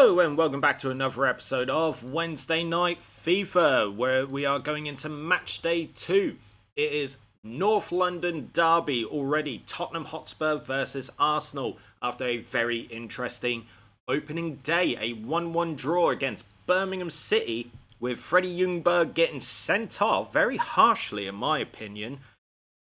Hello and welcome back to another episode of Wednesday Night FIFA, where we are going into match day 2. It is North London derby already, Tottenham Hotspur versus Arsenal, after a very interesting opening day, a 1-1 draw against Birmingham City, with Freddie Ljungberg getting sent off very harshly in my opinion,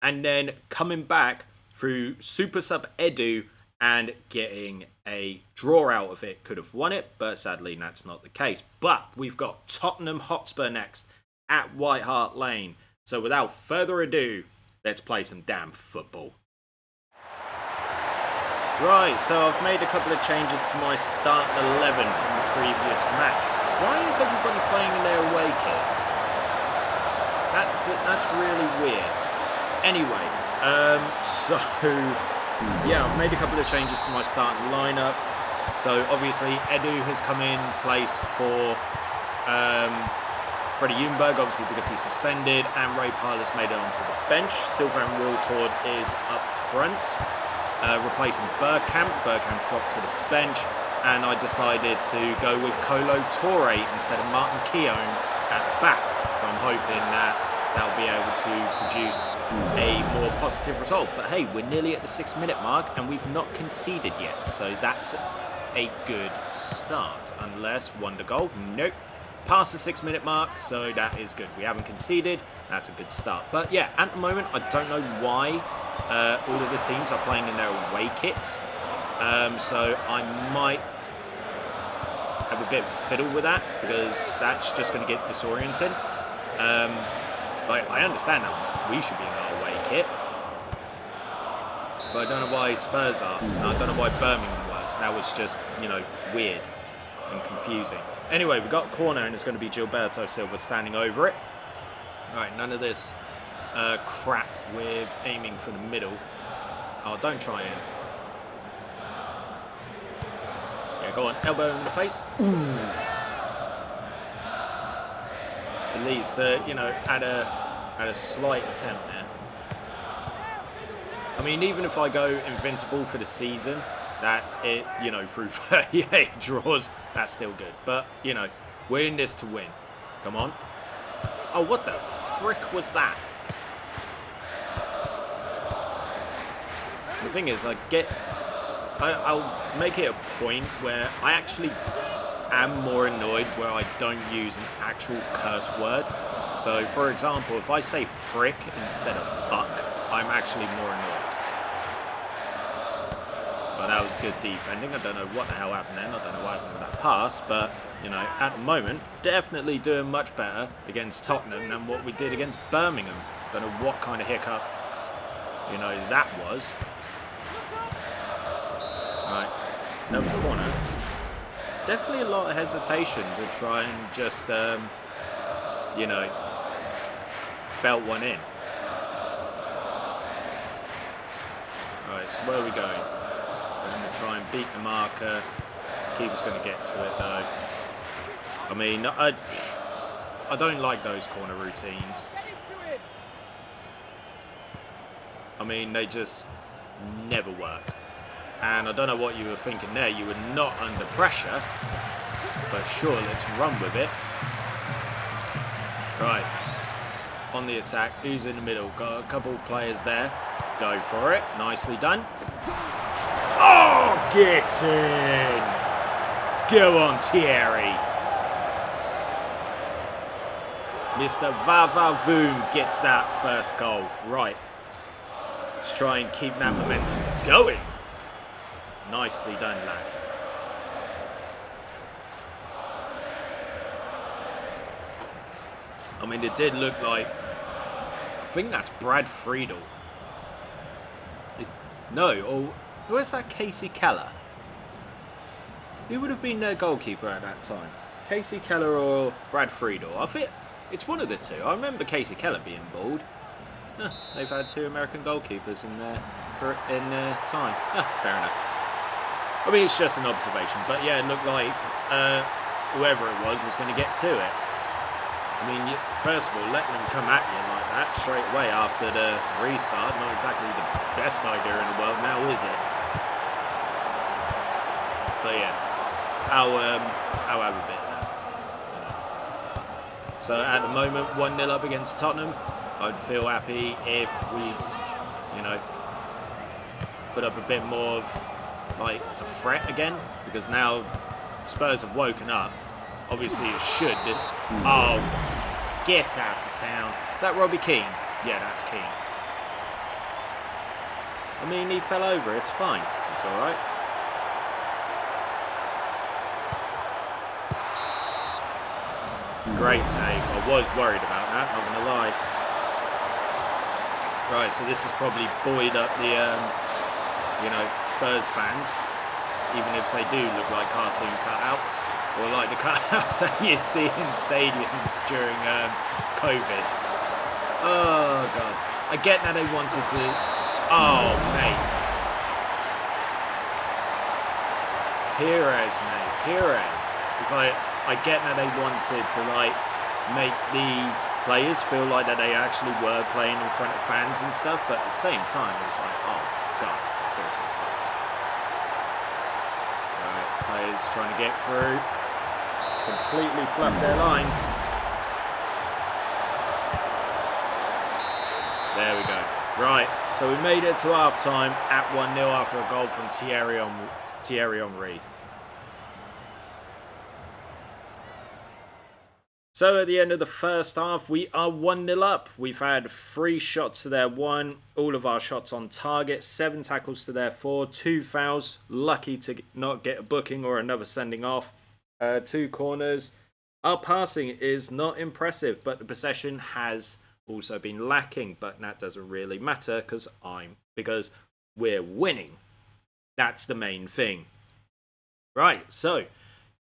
and then coming back through Super Sub Edu and getting a draw out of it. Could have won it, but sadly that's not the case. But we've got Tottenham Hotspur next at White Hart Lane. So without further ado, let's play some damn football. Right, so I've made a couple of changes to my starting 11 from the previous match. Why is everybody playing in their away kits? That's really weird. Anyway, yeah, I've made a couple of changes to my starting lineup. So obviously Edu has come in place for Freddie Ljungberg, obviously because he's suspended, and Ray Parler's made it onto the bench. Sylvain Wiltord is up front, replacing Bergkamp. Bergkamp's dropped to the bench, and I decided to go with Kolo Toure instead of Martin Keown at the back. So I'm hoping that they'll be able to produce a more positive result. But hey, we're nearly at the 6-minute mark and we've not conceded yet. So that's a good start. Unless wonder goal. Nope. Past the 6-minute mark, so that is good. We haven't conceded. That's a good start. But yeah, at the moment, I don't know why all of the teams are playing in their away kits. So I might have a bit of a fiddle with that, because that's just going to get disorienting. I understand that we should be in our away kit, but I don't know why Spurs are. I don't know why Birmingham were. That was just, weird and confusing. Anyway, we've got a corner and it's going to be Gilberto Silva standing over it. Alright, none of this crap with aiming for the middle. Oh, don't try it. Yeah, go on, elbow in the face. Ooh. At least, at a slight attempt there. I mean, even if I go Invincible for the season, that it, through 38 draws, that's still good. But, we're in this to win. Come on. Oh, what the frick was that? The thing is, I'll make it a point where I actually am more annoyed where I don't use an actual curse word. So, for example, if I say frick instead of fuck, I'm actually more annoyed. But that was good defending. I don't know what the hell happened then. I don't know what happened with that pass. But, at the moment, definitely doing much better against Tottenham than what we did against Birmingham. Don't know what kind of hiccup, that was. Right, another corner. Definitely a lot of hesitation to try and just, belt one in. Alright, so where are we going? We're going to try and beat the marker. Keeper's going to get to it though. I mean, I don't like those corner routines. I mean, they just never work. And I don't know what you were thinking there. You were not under pressure. But sure, let's run with it. Right. On the attack. Who's in the middle? Got a couple of players there. Go for it. Nicely done. Oh, get in! Go on, Thierry. Mr. Vavavoom gets that first goal. Right. Let's try and keep that momentum going. Nicely done, lad. I mean, it did look like... I think that's Brad Friedel. Where's that Casey Keller? Who would have been their goalkeeper at that time? Casey Keller or Brad Friedel? I think it's one of the two. I remember Casey Keller being bald. They've had two American goalkeepers in their time. Fair enough. I mean, it's just an observation. But yeah, it looked like whoever it was going to get to it. I mean, first of all, letting them come at you like that straight away after the restart, not exactly the best idea in the world now, is it? But yeah, I'll have a bit of that. So at the moment, 1-0 up against Tottenham. I'd feel happy if we'd, put up a bit more of like a threat again, because now Spurs have woken up. Obviously it should. Oh, get out of town. Is that Robbie Keane? Yeah, that's Keane. I mean, he fell over. It's fine. It's all right. Great save. I was worried about that, not going to lie. Right, so this has probably buoyed up the, Spurs fans, even if they do look like cartoon cutouts, or like the cutouts that you see in stadiums during COVID. Oh, God. I get that they wanted to... Oh, mate. Pires, mate. Pires. It's like, I get that they wanted to, like, make the players feel like that they actually were playing in front of fans and stuff, but at the same time, it was like, oh, guys, seriously, stop. Right, players trying to get through. Completely fluff their lines. There we go. Right, so we made it to half-time at 1-0 after a goal from Thierry Henry. So at the end of the first half, we are 1-0 up. We've had 3 shots to their 1. All of our shots on target. 7 tackles to their 4. 2 fouls. Lucky to not get a booking or another sending off. 2 corners. Our passing is not impressive, but the possession has also been lacking. But that doesn't really matter because we're winning. That's the main thing. Right, so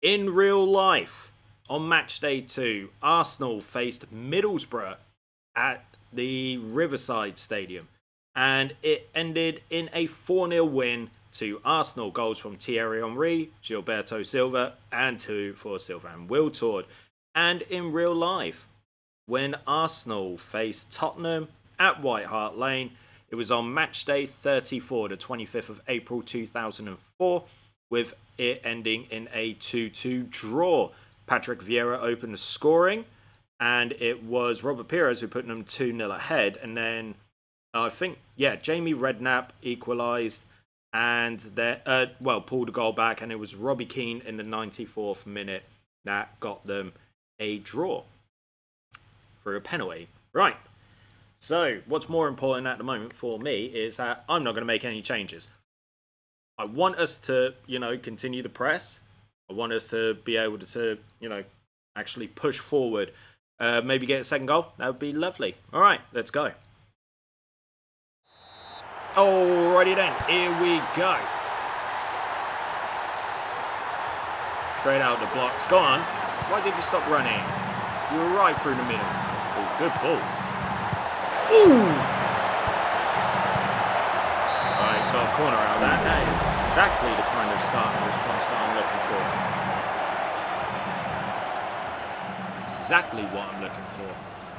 in real life, on match day 2, Arsenal faced Middlesbrough at the Riverside Stadium, and it ended in a 4-0 win to Arsenal. Goals from Thierry Henry, Gilberto Silva, and 2 for Sylvain Wiltord. And in real life, when Arsenal faced Tottenham at White Hart Lane, it was on match day 34, the 25th of April 2004, with it ending in a 2-2 draw. Patrick Vieira opened the scoring, and it was Robert Pires who put them 2-0 ahead. And then Jamie Redknapp equalised and pulled a goal back, and it was Robbie Keane in the 94th minute that got them a draw for a penalty. Right. So what's more important at the moment for me is that I'm not going to make any changes. I want us to, continue the press. I want us to be able to, actually push forward. Maybe get a second goal. That would be lovely. All right, let's go. Alrighty then, here we go. Straight out the blocks. Go on. Why did you stop running? You were right through the middle. Oh, good ball. Ooh! Right, got a corner out of that. That is exactly the kind of start and response that I'm looking for. Exactly what I'm looking for.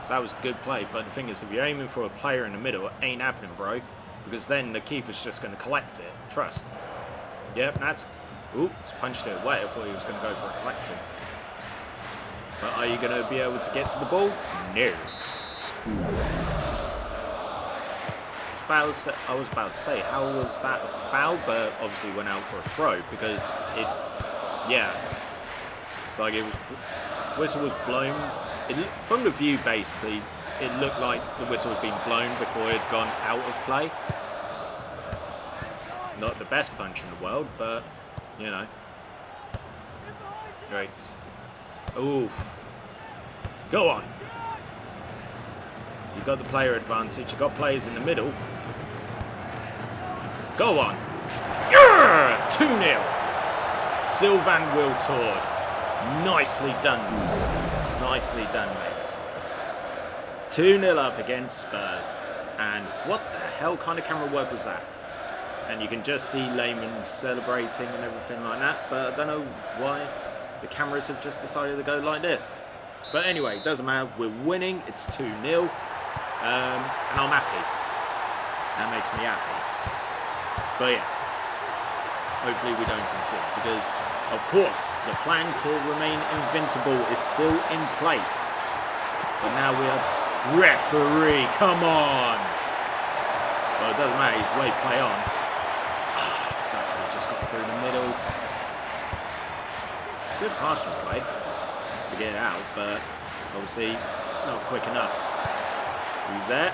So that was a good play, but the thing is, if you're aiming for a player in the middle, it ain't happening, bro. Because then the keeper's just going to collect it. Trust. Yep, that's... Ooh, he's punched it away. I thought he was going to go for a collection. But are you going to be able to get to the ball? No. I was about to say, how was that a foul? But obviously went out for a throw because it... Yeah. It's like it was... Whistle was blown. From the view, basically, it looked like the whistle had been blown before it had gone out of play. Not the best punch in the world, but, Great. Oof. Go on. You've got the player advantage. You've got players in the middle. Go on. 2-0. Sylvain Wiltord. Nicely done. Nicely done, mate. 2-0 up against Spurs. And what the hell kind of camera work was that? And you can just see Lehman celebrating and everything like that. But I don't know why the cameras have just decided to go like this. But anyway, doesn't matter. We're winning. It's 2-0. And I'm happy. That makes me happy. But yeah. Hopefully we don't concede. Because Of course, the plan to remain invincible is still in place. But now we are... Referee, come on! Well, it doesn't matter, he's way play on. That could have just got through the middle. Good passing play to get it out, but obviously not quick enough. Who's there?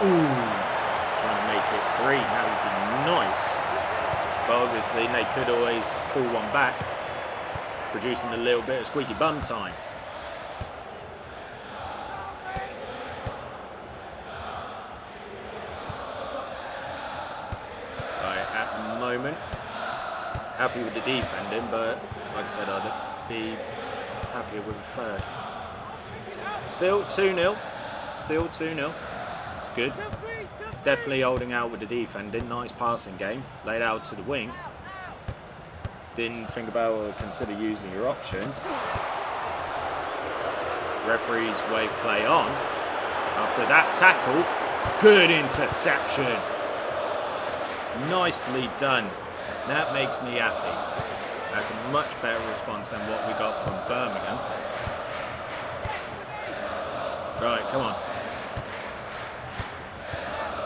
Ooh, trying to make it free. That would be nice. But obviously they could always pull one back, producing a little bit of squeaky bum time. Right, at the moment, happy with the defending, but like I said, I'd be happier with a third. Still 2-0. Still 2-0. It's good. Definitely holding out with the defending. Nice passing game. Laid out to the wing. Didn't think about or consider using your options. Referee's wave play on. After that tackle, good interception. Nicely done. That makes me happy. That's a much better response than what we got from Birmingham. Right, come on.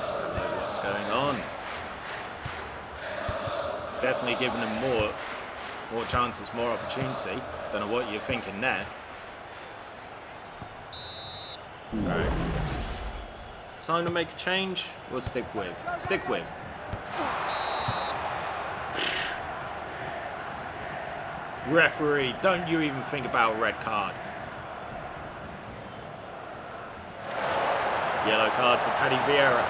Let's have a look what's going on. Definitely giving them more chances, more opportunity. Don't know what you're thinking there. Right. Is it time to make a change? We'll stick with. Stick with. Referee, don't you even think about a red card. Yellow card for Paddy Vieira.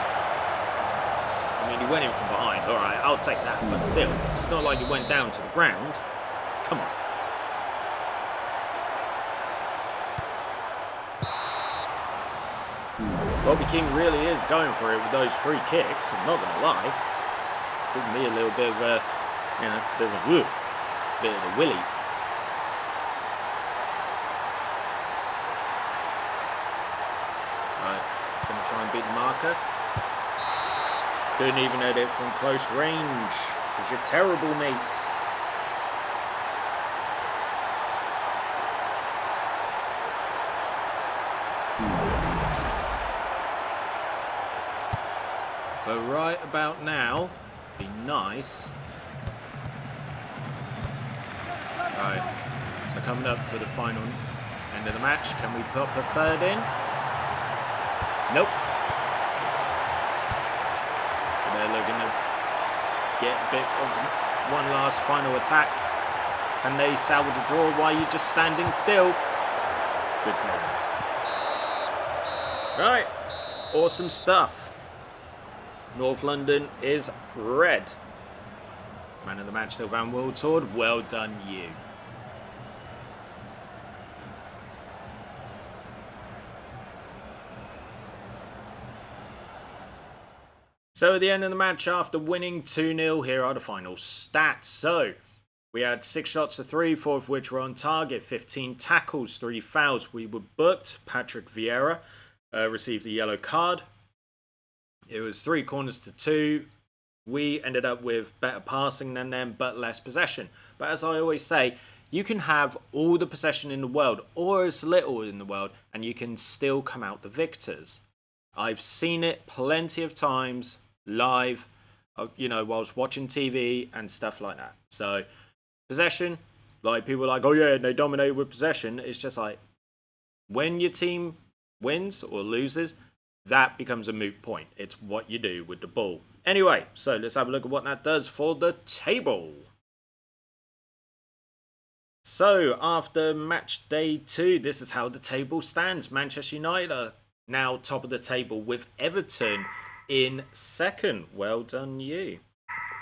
I mean, he went in from behind. All right, I'll take that. But still, it's not like he went down to the ground. Come on. Bobby King really is going for it with those free kicks. I'm not going to lie. It's giving me a little bit of a, bit of the willies. Going to try and beat the marker. Couldn't even hit it from close range. Because you're terrible, mates. But right about now, be nice. Right. So coming up to the final end of the match, can we put a third in? Nope. They're looking to get a bit of one last final attack. Can they salvage a draw while you're just standing still? Good clearance. Right. Awesome stuff. North London is red. Man of the match, Sylvain Wiltord. Well done, you. So at the end of the match, after winning 2-0, here are the final stats. So we had 6 shots to 3, 4 of which were on target, 15 tackles, 3 fouls. We were booked. Patrick Vieira received a yellow card. It was 3 corners to 2. We ended up with better passing than them, but less possession. But as I always say, you can have all the possession in the world, or as little in the world, and you can still come out the victors. I've seen it plenty of times live, whilst watching TV and stuff like that. So, possession, like people are like, oh yeah, they dominate with possession. It's just like, when your team wins or loses, that becomes a moot point. It's what you do with the ball. Anyway, so let's have a look at what that does for the table. So, after match day 2, this is how the table stands. Manchester United are now top of the table with Everton in second. Well done, you.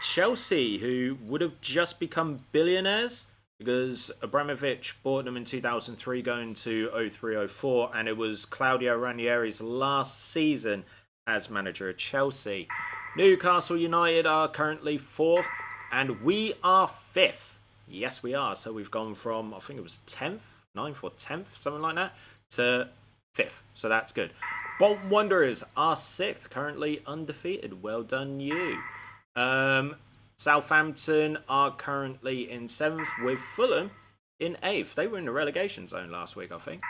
Chelsea, who would have just become billionaires because Abramovich bought them in 2003 going to 03-04, and it was Claudio Ranieri's last season as manager of Chelsea. Newcastle United are currently 4th, and we are 5th. Yes, we are. So we've gone from, I think it was 10th, 9th or 10th, something like that, to 5th. So that's good. Bolton Wanderers are 6th, currently undefeated. Well done, you. Southampton are currently in 7th with Fulham in 8th. They were in the relegation zone last week, I think.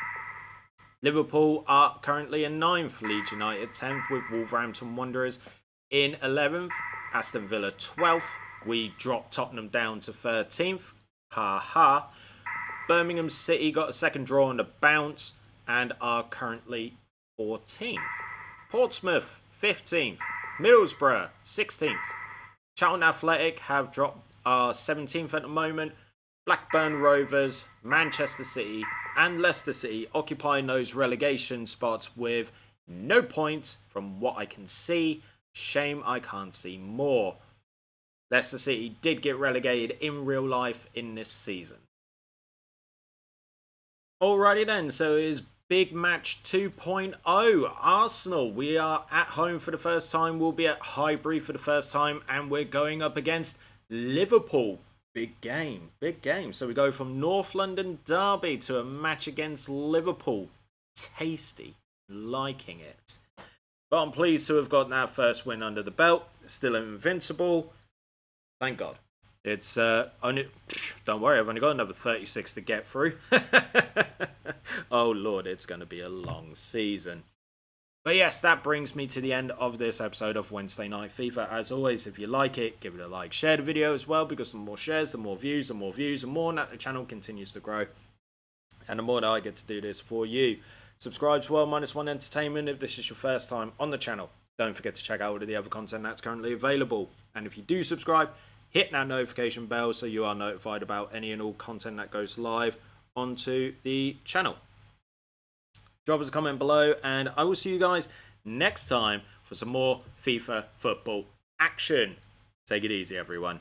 Liverpool are currently in 9th. Leeds United 10th with Wolverhampton Wanderers in 11th. Aston Villa 12th. We dropped Tottenham down to 13th. Ha ha. Birmingham City got a second draw on the bounce and are currently 14th. Portsmouth 15th. Middlesbrough 16th. Charlton Athletic have dropped 17th at the moment. Blackburn Rovers, Manchester City and Leicester City occupying those relegation spots with no points from what I can see. Shame I can't see more. Leicester City did get relegated in real life in this season. Alrighty then, so it is Big Match 2.0. Arsenal, we are at home for the first time. We'll be at Highbury for the first time. And we're going up against Liverpool. Big game, big game. So we go from North London derby to a match against Liverpool. Tasty, liking it. But I'm pleased to have gotten our first win under the belt. Still invincible. Thank God. It's only, don't worry, I've only got another 36 to get through. Oh Lord, it's going to be a long season. But yes, that brings me to the end of this episode of Wednesday Night FIFA. As always, if you like it, give it a like. Share the video as well, because the more shares, the more views, the more that the channel continues to grow. And the more that I get to do this for you. Subscribe to World Minus One Entertainment if this is your first time on the channel. Don't forget to check out all of the other content that's currently available. And if you do subscribe, hit that notification bell so you are notified about any and all content that goes live onto the channel. Drop us a comment below, and I will see you guys next time for some more FIFA football action. Take it easy, everyone.